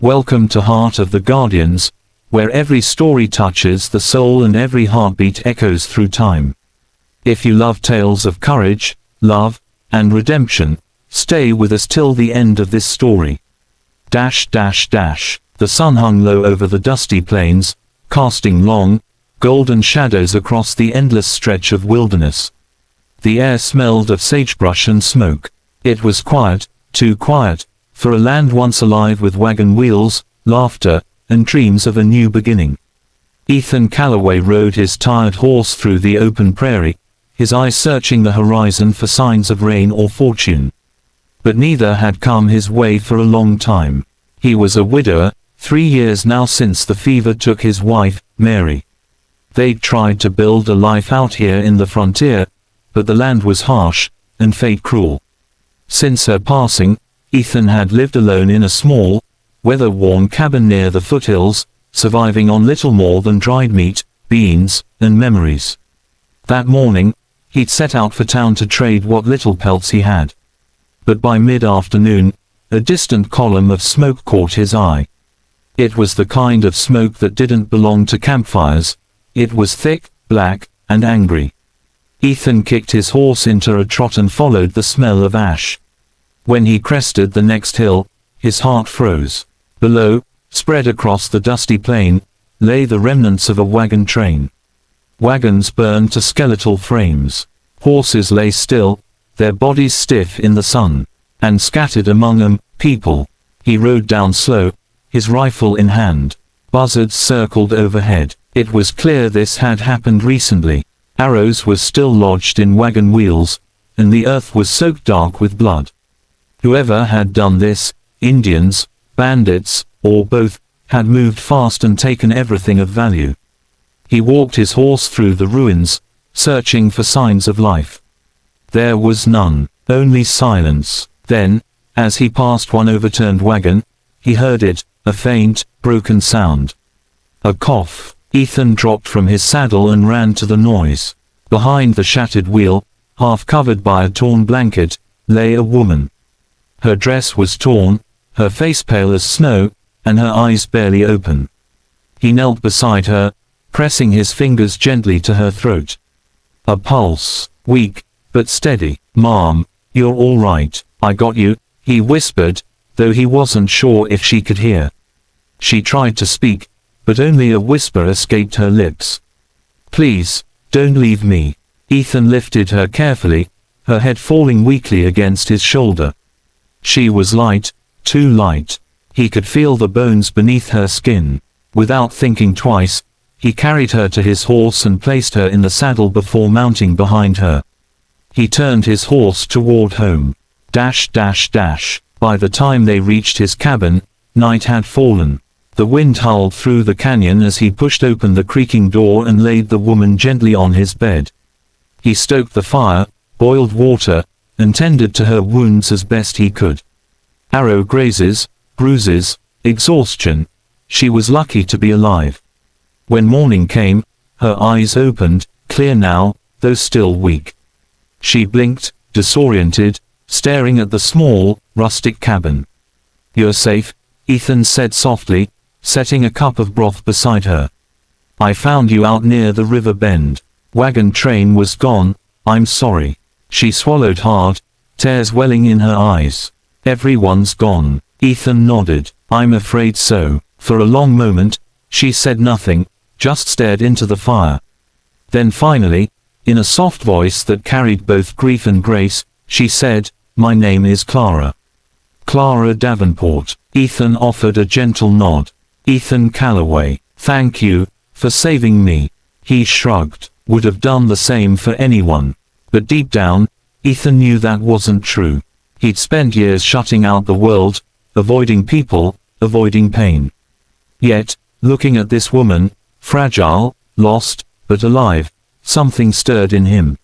Welcome to Heart of the Guardians, where every story touches the soul and every heartbeat echoes through time. If you love tales of courage, love, and redemption, stay with us till the end of this story. The sun hung low over the dusty plains, casting long, golden shadows across the endless stretch of wilderness. The air smelled of sagebrush and smoke. It was quiet, too quiet, for a land once alive with wagon wheels, laughter, and dreams of a new beginning. Ethan Calloway rode his tired horse through the open prairie, his eyes searching the horizon for signs of rain or fortune. But neither had come his way for a long time. He was a widower, 3 years now since the fever took his wife, Mary. They'd tried to build a life out here in the frontier, but the land was harsh, and fate cruel. Since her passing, Ethan had lived alone in a small, weather-worn cabin near the foothills, surviving on little more than dried meat, beans, and memories. That morning, he'd set out for town to trade what little pelts he had. But by mid-afternoon, a distant column of smoke caught his eye. It was the kind of smoke that didn't belong to campfires. It was thick, black, and angry. Ethan kicked his horse into a trot and followed the smell of ash. When he crested the next hill, his heart froze. Below, spread across the dusty plain, lay the remnants of a wagon train. Wagons burned to skeletal frames. Horses lay still, their bodies stiff in the sun. And scattered among them, people. He rode down slow, his rifle in hand. Buzzards circled overhead. It was clear this had happened recently. Arrows were still lodged in wagon wheels, and the earth was soaked dark with blood. Whoever had done this, Indians, bandits, or both, had moved fast and taken everything of value. He walked his horse through the ruins, searching for signs of life. There was none, only silence. Then, as he passed one overturned wagon, he heard it, a faint, broken sound. A cough. Ethan dropped from his saddle and ran to the noise. Behind the shattered wheel, half covered by a torn blanket, lay a woman. Her dress was torn, her face pale as snow, and her eyes barely open. He knelt beside her, pressing his fingers gently to her throat. A pulse, weak, but steady. "Mom, you're all right, I got you," he whispered, though he wasn't sure if she could hear. She tried to speak, but only a whisper escaped her lips. "Please, don't leave me." Ethan lifted her carefully, her head falling weakly against his shoulder. She was light, too light. He could feel the bones beneath her skin. Without thinking twice, he carried her to his horse and placed her in the saddle before mounting behind her. He turned his horse toward home. By the time they reached his cabin, night had fallen. The wind howled through the canyon as he pushed open the creaking door and laid the woman gently on his bed. He stoked the fire, boiled water, and tended to her wounds as best he could. Arrow grazes, bruises, exhaustion. She was lucky to be alive. When morning came, her eyes opened, clear now, though still weak. She blinked, disoriented, staring at the small, rustic cabin. "You're safe," Ethan said softly, setting a cup of broth beside her. "I found you out near the river bend. Wagon train was gone, I'm sorry." She swallowed hard, tears welling in her eyes. "Everyone's gone." Ethan nodded. "I'm afraid so." For a long moment, she said nothing, just stared into the fire. Then finally, in a soft voice that carried both grief and grace, she said, "My name is Clara. Clara Davenport." Ethan offered a gentle nod. "Ethan Calloway. Thank you, for saving me." He shrugged. Would have done the same for anyone. But deep down, Ethan knew that wasn't true. He'd spent years shutting out the world, avoiding people, avoiding pain. Yet, looking at this woman, fragile, lost, but alive, something stirred in him.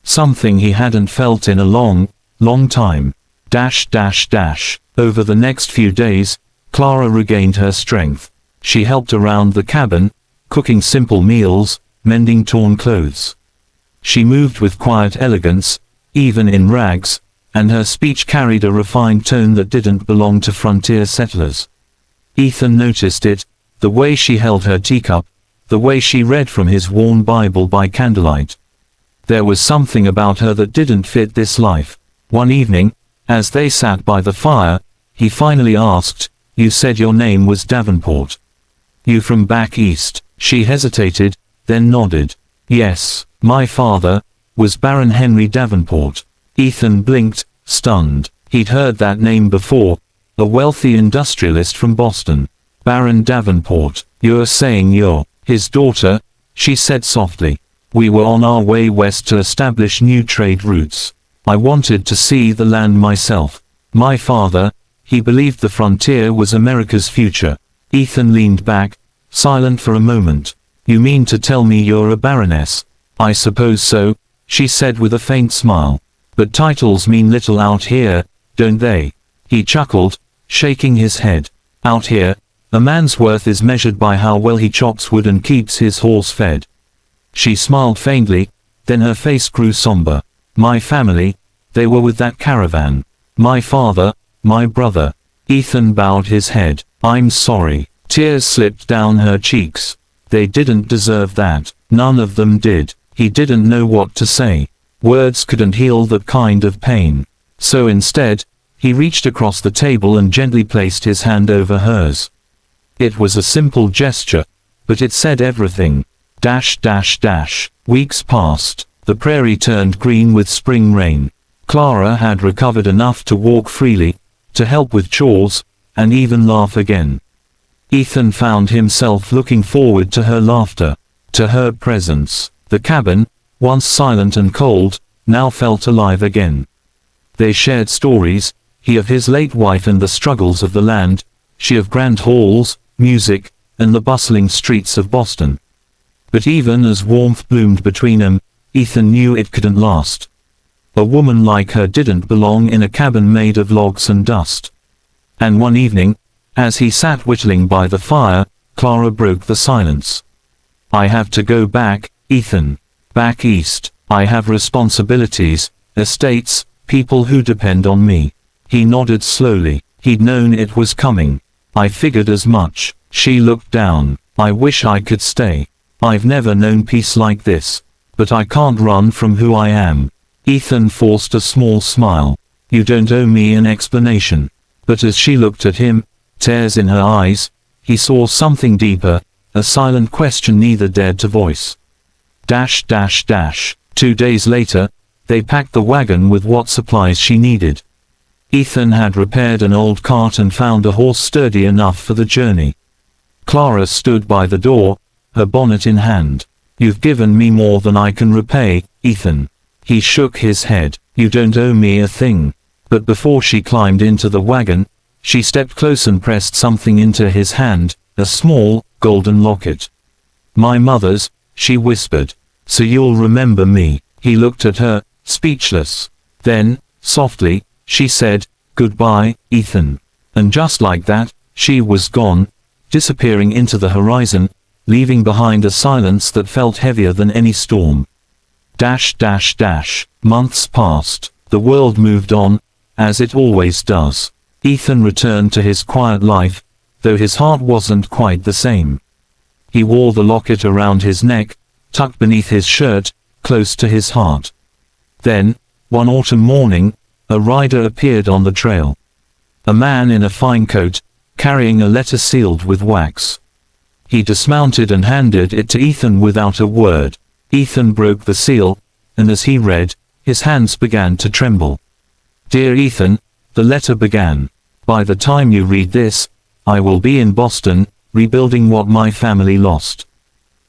Something he hadn't felt in a long, long time. Over the next few days, Clara regained her strength. She helped around the cabin, cooking simple meals, mending torn clothes. She moved with quiet elegance, even in rags, and her speech carried a refined tone that didn't belong to frontier settlers. Ethan noticed it, the way she held her teacup, the way she read from his worn Bible by candlelight. There was something about her that didn't fit this life. One evening, as they sat by the fire, he finally asked, "You said your name was Davenport. You from back east?" She hesitated, then nodded. "Yes, my father was Baron Henry Davenport." Ethan blinked, stunned. He'd heard that name before, a wealthy industrialist from Boston. Baron Davenport. "You're saying you're his daughter?" she said softly. "We were on our way west to establish new trade routes. I wanted to see the land myself. My father, he believed the frontier was America's future." Ethan leaned back, silent for a moment. "You mean to tell me you're a baroness?" "I suppose so," she said with a faint smile. "But titles mean little out here, don't they?" He chuckled, shaking his head. "Out here, a man's worth is measured by how well he chops wood and keeps his horse fed." She smiled faintly, then her face grew somber. "My family, they were with that caravan. My father, my brother." Ethan bowed his head. "I'm sorry." Tears slipped down her cheeks. They didn't deserve that. None of them did. He didn't know what to say. Words couldn't heal that kind of pain. So instead, he reached across the table and gently placed his hand over hers. It was a simple gesture, but it said everything. Weeks passed. The prairie turned green with spring rain. Clara had recovered enough to walk freely, to help with chores, and even laugh again. Ethan found himself looking forward to her laughter, to her presence. The cabin, once silent and cold, now felt alive again. They shared stories, he of his late wife and the struggles of the land, she of grand halls, music, and the bustling streets of Boston. But even as warmth bloomed between them, Ethan knew it couldn't last. A woman like her didn't belong in a cabin made of logs and dust. And one evening, as he sat whittling by the fire, Clara broke the silence. "I have to go back, Ethan. Back east. I have responsibilities, estates, people who depend on me." He nodded slowly. He'd known it was coming. "I figured as much." She looked down. "I wish I could stay. I've never known peace like this. But I can't run from who I am." Ethan forced a small smile. "You don't owe me an explanation." But as she looked at him, tears in her eyes, he saw something deeper, a silent question neither dared to voice. 2 days later, they packed the wagon with what supplies she needed. Ethan had repaired an old cart and found a horse sturdy enough for the journey. Clara stood by the door, her bonnet in hand. "You've given me more than I can repay, Ethan." He shook his head. "You don't owe me a thing." But before she climbed into the wagon, she stepped close and pressed something into his hand, a small, golden locket. "My mother's," she whispered. "So you'll remember me." He looked at her, speechless. Then, softly, she said, "Goodbye, Ethan." And just like that, she was gone, disappearing into the horizon, leaving behind a silence that felt heavier than any storm. Months passed. The world moved on, as it always does. Ethan returned to his quiet life, though his heart wasn't quite the same. He wore the locket around his neck, tucked beneath his shirt, close to his heart. Then, one autumn morning, a rider appeared on the trail. A man in a fine coat, carrying a letter sealed with wax. He dismounted and handed it to Ethan without a word. Ethan broke the seal, and as he read, his hands began to tremble. "Dear Ethan," the letter began. "By the time you read this, I will be in Boston, rebuilding what my family lost.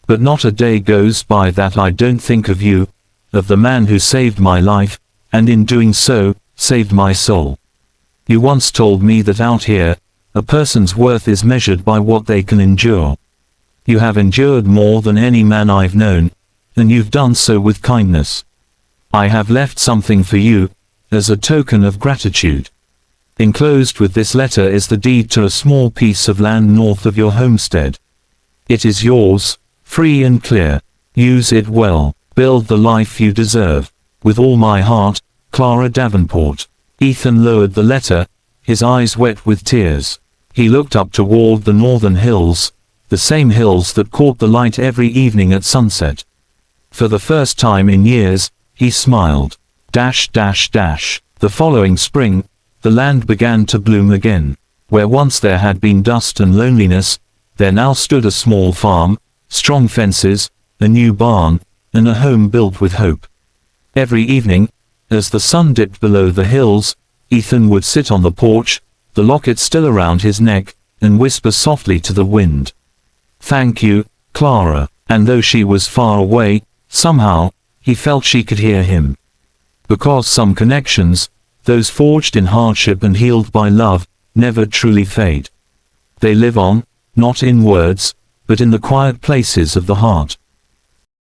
But not a day goes by that I don't think of you, of the man who saved my life, and in doing so, saved my soul. You once told me that out here, a person's worth is measured by what they can endure. You have endured more than any man I've known, and you've done so with kindness. I have left something for you, as a token of gratitude. Enclosed with this letter is the deed to a small piece of land north of your homestead. It is yours, free and clear. Use it well. Build the life you deserve. With all my heart, Clara Davenport." Ethan lowered the letter, his eyes wet with tears. He looked up toward the northern hills, the same hills that caught the light every evening at sunset. For the first time in years, he smiled. The following spring, the land began to bloom again. Where once there had been dust and loneliness, there now stood a small farm, strong fences, a new barn, and a home built with hope. Every evening, as the sun dipped below the hills, Ethan would sit on the porch, the locket still around his neck, and whisper softly to the wind. "Thank you, Clara." And though she was far away, somehow, he felt she could hear him. Because some connections, those forged in hardship and healed by love, never truly fade. They live on, not in words, but in the quiet places of the heart.